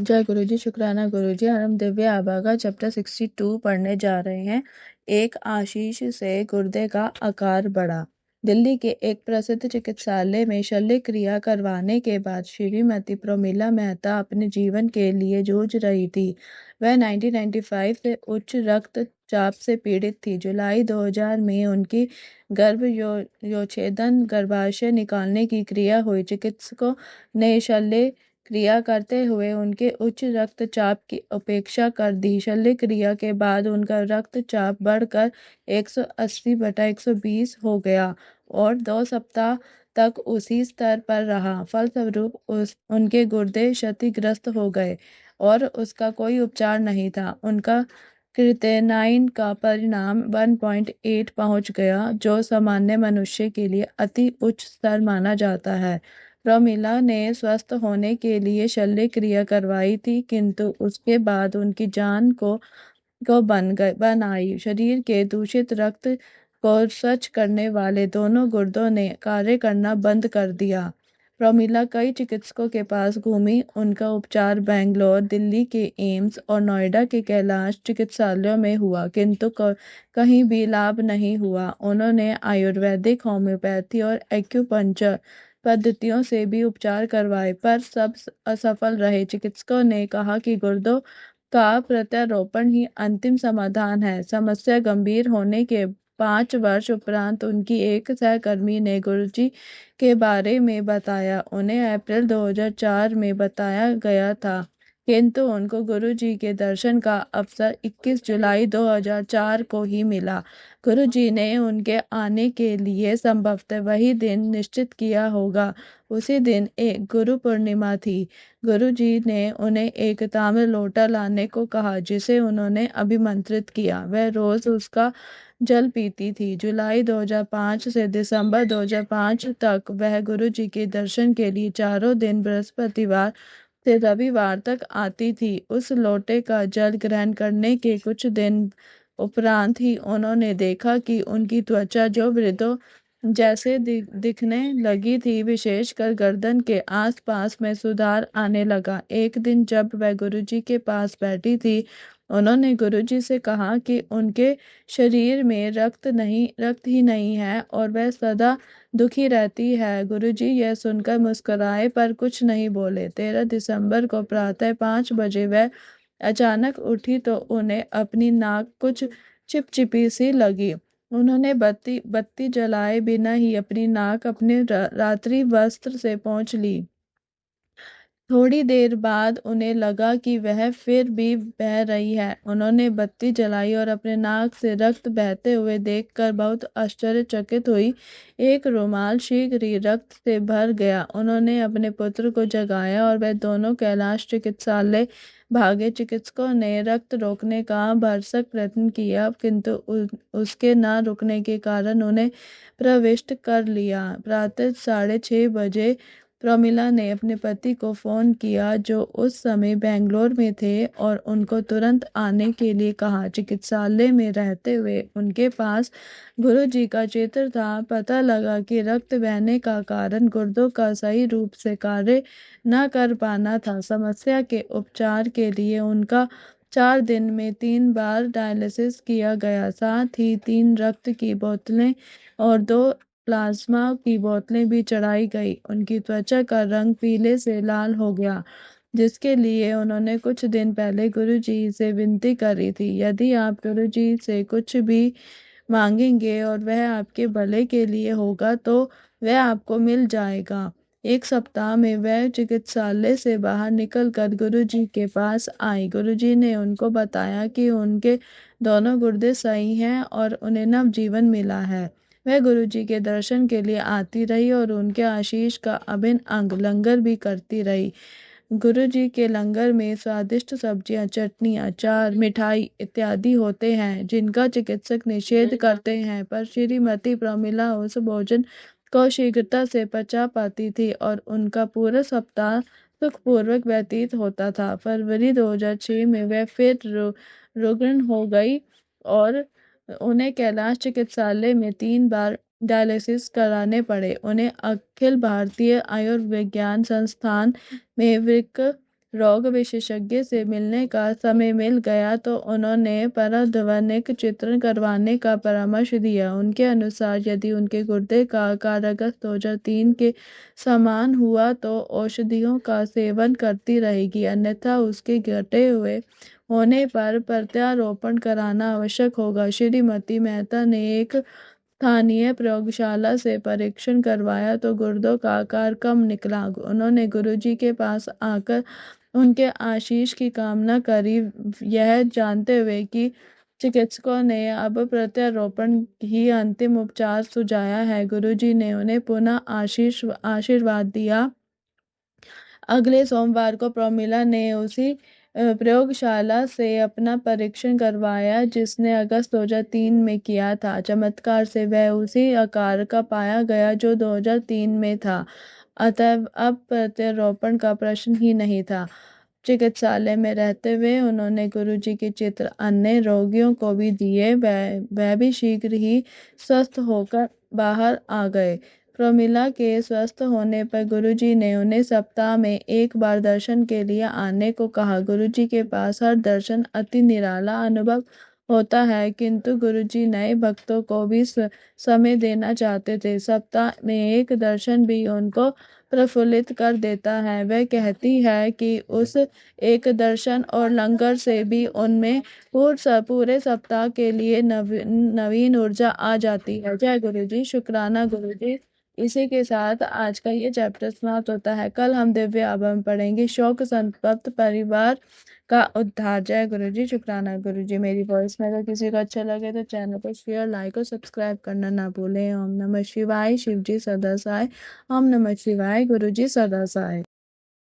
जय गुरु जी, शुक्राना गुरु जी। हम दिव्य आबा का चैप्टर 62 पढ़ने जा रहे हैं। एक आशीष से गुर्दे का आकार बढ़ा। दिल्ली के एक प्रसिद्ध चिकित्सालय में शल्य क्रिया करवाने के बाद श्रीमती प्रोमिला मेहता अपने जीवन के लिए जूझ रही थी। वह 1995 से उच्च रक्तचाप से पीड़ित थी। जुलाई 2000 में उनकी योछेदन गर्भाशय निकालने की क्रिया हुई। चिकित्सकों ने शल्य क्रिया करते हुए उनके उच्च रक्तचाप की उपेक्षा कर दी। शल्य क्रिया के बाद उनका रक्तचाप बढ़कर 180/120 हो गया और 2 सप्ताह तक उसी स्तर पर रहा। फलस्वरूप उनके गुर्दे क्षतिग्रस्त हो गए और उसका कोई उपचार नहीं था। उनका क्रिएटिनिन का परिणाम 1.8 पहुंच गया, जो सामान्य मनुष्य के लिए अति उच्च स्तर माना जाता है। प्रमिला ने स्वस्थ होने के लिए शल्य क्रिया करवाई थी, किंतु उसके बाद उनकी जान को बन आई। शरीर के दूषित रक्त को स्वच्छ करने वाले दोनों गुर्दों ने कार्य करना बंद कर दिया। प्रमिला कई चिकित्सकों के पास घूमी। उनका उपचार बेंगलोर, दिल्ली के एम्स और नोएडा के कैलाश चिकित्सालयों में हुआ, किंतु कहीं भी लाभ नहीं हुआ। उन्होंने आयुर्वेदिक, होम्योपैथी और एक्यूपंक्चर पद्धतियों से भी उपचार करवाए, पर सब असफल रहे। चिकित्सकों ने कहा कि गुर्दों का प्रत्यारोपण ही अंतिम समाधान है। समस्या गंभीर होने के 5 वर्ष उपरांत उनकी एक सहकर्मी ने गुरुजी के बारे में बताया। उन्हें अप्रैल 2004 में बताया गया था, किंतु उनको गुरुजी के दर्शन का अवसर 21 जुलाई 2004 को ही मिला। गुरुजी ने उनके आने के लिए संभवतः वही दिन निश्चित किया होगा। उसी दिन एक गुरु पूर्णिमा थी। गुरुजी ने उन्हें एक ताम्र लोटा लाने को कहा, जिसे उन्होंने अभिमंत्रित किया। वह रोज उसका जल पीती थी। जुलाई 2005 से दिसंबर 2005 तक वह गुरुजी के दर्शन के लिए चारों दिन बृहस्पतिवार से रविवार तक आती थी। उस लोटे का जल ग्रहण करने के कुछ दिन उपरांत ही उन्होंने देखा कि उनकी त्वचा जो वृद्धों जैसे दिखने लगी थी, विशेषकर गर्दन के आसपास में सुधार आने लगा। एक दिन जब वह गुरुजी के पास बैठी थी, उन्होंने गुरुजी से कहा कि उनके शरीर में रक्त ही नहीं है और वह सदा दुखी रहती है। गुरुजी यह सुनकर मुस्कुराए पर कुछ नहीं बोले। 13 दिसंबर को प्रातः 5 बजे वह अचानक उठी तो उन्हें अपनी नाक कुछ चिपचिपी सी लगी। उन्होंने बत्ती बत्ती जलाए बिना ही अपनी नाक अपने रात्रि वस्त्र से पोंछ ली। थोड़ी देर बाद उन्हें लगा कि वह फिर भी बह रही है। उन्होंने बत्ती जलाई और अपने नाक से रक्त बहते हुए देखकर बहुत आश्चर्यचकित हुई। एक रुमाल शीघ्र ही रक्त से भर गया। उन्होंने अपने पुत्र को जगाया और वह दोनों कैलाश चिकित्सालय भागे। चिकित्सकों ने रक्त रोकने का भरसक प्रयत्न किया, किंतु उसके न रुकने के कारण उन्हें प्रविष्ट कर लिया। प्रातः 6:30 बजे प्रमिला ने अपने पति को फोन किया, जो उस समय बेंगलोर में थे, और उनको तुरंत आने के लिए कहा। चिकित्सालय में रहते हुए उनके पास गुरुजी का चित्र था। पता लगा कि रक्त बहने का कारण गुर्दों का सही रूप से कार्य न कर पाना था। समस्या के उपचार के लिए उनका 4 दिन में 3 बार डायलिसिस किया गया। साथ ही 3 रक्त की बोतलें और 2 प्लाज्मा की बोतलें भी चढ़ाई गई। उनकी त्वचा का रंग पीले से लाल हो गया, जिसके लिए उन्होंने कुछ दिन पहले गुरुजी से विनती करी थी। यदि आप गुरुजी से कुछ भी मांगेंगे और वह आपके भले के लिए होगा, तो वह आपको मिल जाएगा। एक सप्ताह में वह चिकित्सालय से बाहर निकलकर गुरुजी के पास आई। गुरुजी ने उनको बताया कि उनके दोनों गुर्दे सही हैं और उन्हें नवजीवन मिला है। वह गुरुजी के दर्शन के लिए आती रही और उनके आशीष का अभिन्न अंग लंगर भी करती रही। गुरुजी के लंगर में स्वादिष्ट सब्जियां, चटनी, अचार, मिठाई इत्यादि होते हैं, जिनका चिकित्सक निषेध करते हैं, पर श्रीमती प्रमिला उस भोजन को शीघ्रता से पचा पाती थी और उनका पूरा सप्ताह सुखपूर्वक व्यतीत होता था। फरवरी 2006 में वह फिर रुग्ण हो गई और उन्हें कैलाश चिकित्सालय में 3 बार डायलिसिस कराने पड़े। उन्हें अखिल भारतीय आयुर्विज्ञान संस्थान में वृक्क रोग विशेषज्ञ से मिलने का समय मिल गया तो उन्होंने पराध्वनिक चित्रण करवाने का परामर्श दिया। उनके अनुसार यदि उनके गुर्दे का आकार अगस्त 2003 के समान हुआ तो औषधियों का सेवन करती रहेगी, अन्यथा उसके घटे हुए होने पर प्रत्यारोपण कराना आवश्यक होगा। श्रीमती मेहता ने एक स्थानीय प्रयोगशाला से परीक्षण करवाया तो गुर्दों का आकार कम निकला। उन्होंने गुरुजी के पास आकर उनके आशीष की कामना करी, यह जानते हुए कि चिकित्सकों ने अब प्रत्यारोपण ही अंतिम उपचार सुझाया है। गुरुजी ने उन्हें पुनः आशीर्वाद दिया। अगले सोमवार को प्रमिला ने उसी प्रयोगशाला से अपना परीक्षण करवाया जिसने अगस्त 2003 में किया था। चमत्कार से वह उसी आकार का पाया गया जो 2003 में था, अतः अब प्रत्यारोपण का प्रश्न ही नहीं था। चिकित्सालय में रहते हुए उन्होंने गुरुजी के चित्र अन्य रोगियों को भी दिए। वह भी शीघ्र ही स्वस्थ होकर बाहर आ गए। प्रमिला के स्वस्थ होने पर गुरुजी ने उन्हें सप्ताह में एक बार दर्शन के लिए आने को कहा। गुरुजी के पास हर दर्शन अति निराला अनुभव होता है, किंतु गुरुजी नए भक्तों को भी समय देना चाहते थे। सप्ताह में एक दर्शन भी उनको प्रफुल्लित कर देता है। वह कहती है कि उस एक दर्शन और लंगर से भी उनमें पूरे सप्ताह के लिए नवीन ऊर्जा आ जाती है। जय गुरु जी। शुक्राना गुरु जी। इसी के साथ आज का ये चैप्टर समाप्त होता है। कल हम दिव्य आबम पढ़ेंगे, शोक संतप्त परिवार का उद्धार। जय गुरु जी। शुक्राना गुरु जी। मेरी वॉइस में अगर किसी को अच्छा लगे तो चैनल को शेयर, लाइक और सब्सक्राइब करना ना भूलें। ओम नमः शिवाय। शिव जी सदा सहाय। ओम नमः शिवाय। गुरु जी सदा सहाय।